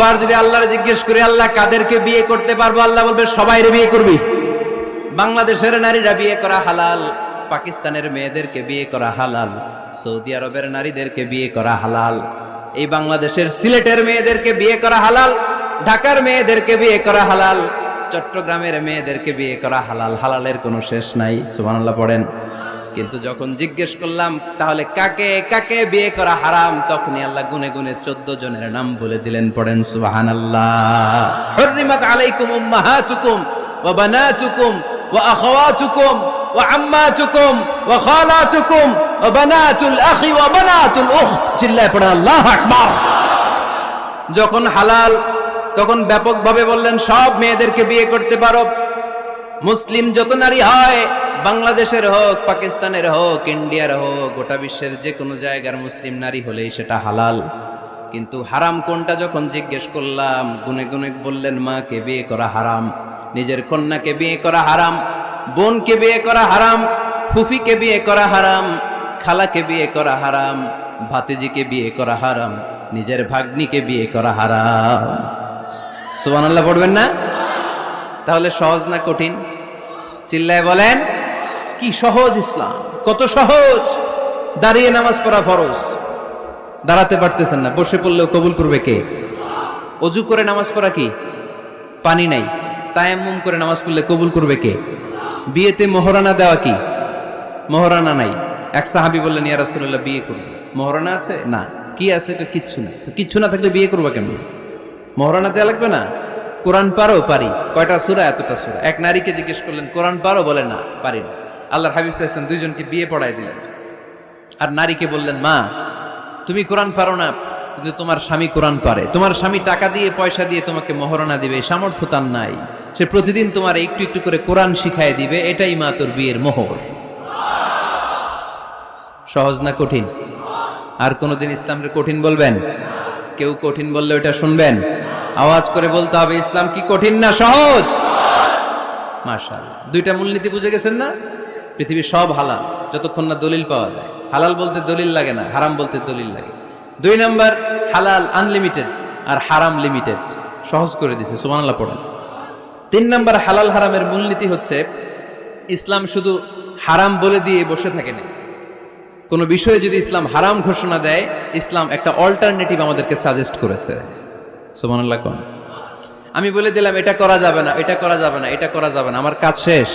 আবার যদি আল্লাহরে জিজ্ঞেস করি আল্লাহ কাদেরকে বিয়ে করতে পারবো, আল্লাহ বলবে সবাইরে বিয়ে করবি। বাংলাদেশের নারীরা বিয়ে করা হালাল, পাকিস্তানের মেয়েদেরকে বিয়ে করা হালাল, সৌদি আরবের নারীদেরকে বিয়ে করা হালাল, এই বাংলাদেশের সিলেটের মেয়েদেরকে বিয়ে করা হালাল, ঢাকার মেয়েদেরকে বিয়ে করা হালাল, চট্টগ্রামের মেয়েদেরকে বিয়ে করা হালাল। হালালের কোনো শেষ নাই, সুবহানাল্লাহ পড়েন। কিন্তু যখন জিজ্ঞেস করলাম তাহলে কাকে কাকে বিয়ে করা হারাম, তখনই আল্লাহ গুনে গুনে 14 জনের নাম বলে দিলেন, পড়েন সুবহানাল্লাহ। হুররিমাত আলাইকুম উম্মাহাতুকুম ওয়া বানাতুকুম ওয়া আখাওয়াতুকুম ওয়া আম্মাতুকুম ওয়া খালাতুকুম ওয়া বানাতুল আখি ওয়া বানাতুল উখত। চিল্লায় পড়েন আল্লাহু আকবার। যখন হালাল তখন ব্যাপকভাবে বললেন সব মেয়েদেরকে বিয়ে করতে পারো। মুসলিম যত নারী হয়, বাংলাদেশের হোক, পাকিস্তানের হোক, ইন্ডিয়ার হোক, গোটা বিশ্বের যে কোনো জায়গার মুসলিম নারী হলেই সেটা হালাল। কিন্তু হারাম কোনটা যখন জিজ্ঞেস করলাম, গুনে গুনে বললেন মাকে বিয়ে করা হারাম, নিজের কন্যাকে বিয়ে করা হারাম, বোনকে বিয়ে করা হারাম, ফুফিকে বিয়ে করা হারাম, খালাকে বিয়ে করা হারাম, ভাতিজিকে বিয়ে করা হারাম, নিজের ভাগ্নিকে বিয়ে করা হারাম। সুবহানাল্লাহ পড়বেন না? তাহলে সহজ না কঠিন? চিল্লায় বলেন, কি সহজ ইসলাম, কত সহজ। দাঁড়িয়ে নামাজ পড়া ফরজ, দাঁড়াতে পারতেছেন না, বসে পড়লেও কবুল করবে কে? অজু করে নামাজ পড়া কি? পানি নাই, তায়াম্মুম করে নামাজ পড়লে কবুল করবে কে? বিয়েতে মোহরানা দেওয়া কি? মোহরানা নাই। এক সাহাবী বললেন, ইয়া রাসূলুল্লাহ বিয়ে করব, মোহরানা আছে? না। কি আছে? কিচ্ছু না। তো কিচ্ছু না থাকলে বিয়ে করবা কেমন? মোহরানা দেওয়া লাগবে না? কোরআন পারো? পারি। কয়টা সূরা? এতটা সূরা। এক নারীকে জিজ্ঞেস করলেন কোরআন পারো? বলে না, পারি না। আল্লাহর হাবিব সাল্লাল্লাহু আলাইহি ওয়াসাল্লাম দুইজনকে বিয়ে পড়াই দিলেন। আর নারীকে বললেন, মা তুমি কোরআন পারো না, কিন্তু তোমার স্বামী কোরআন পারে, তোমার স্বামী টাকা দিয়ে পয়সা দিয়ে তোমাকে মোহরানা দিবে, সামর্থ্য তার নাই, সে প্রতিদিন তোমার একটু একটু করে কোরআন শিখায় দিবে, এটাই মা তোর বিয়ের মোহর। সহজ না কঠিন? আর কোনোদিন ইসলামকে কঠিন বলবেন? কেউ কঠিন বললে ওটা শুনবেন? আওয়াজ করে বলতে হবে, ইসলাম কি কঠিন না সহজ? মাশাআল্লাহ। দুইটা মূলনীতি বুঝে গেছেন না? পৃথিবীর সব হালাল যতক্ষণ না দলিল পাওয়া যায়। হালাল বলতে দলিল লাগে না, হারাম বলতে দলিল লাগে। 2 নাম্বার, হালাল আনলিমিটেড আর হারাম লিমিটেড, সহজ করে দিয়েছে, সুবহানাল্লাহ পড়েন। 3 নাম্বার, হালাল হারামের মূলনীতি হচ্ছে ইসলাম শুধু হারাম বলে দিয়ে বসে থাকে না। কোনো বিষয়ে যদি ইসলাম হারাম ঘোষণা দেয়, ইসলাম একটা অল্টারনেটিভ আমাদেরকে সাজেস্ট করেছে। সুবহানাল্লাহ কোন? আমি বলে দিলাম এটা করা যাবে না, এটা করা যাবে না, এটা করা যাবে না, আমার কাজ শেষ।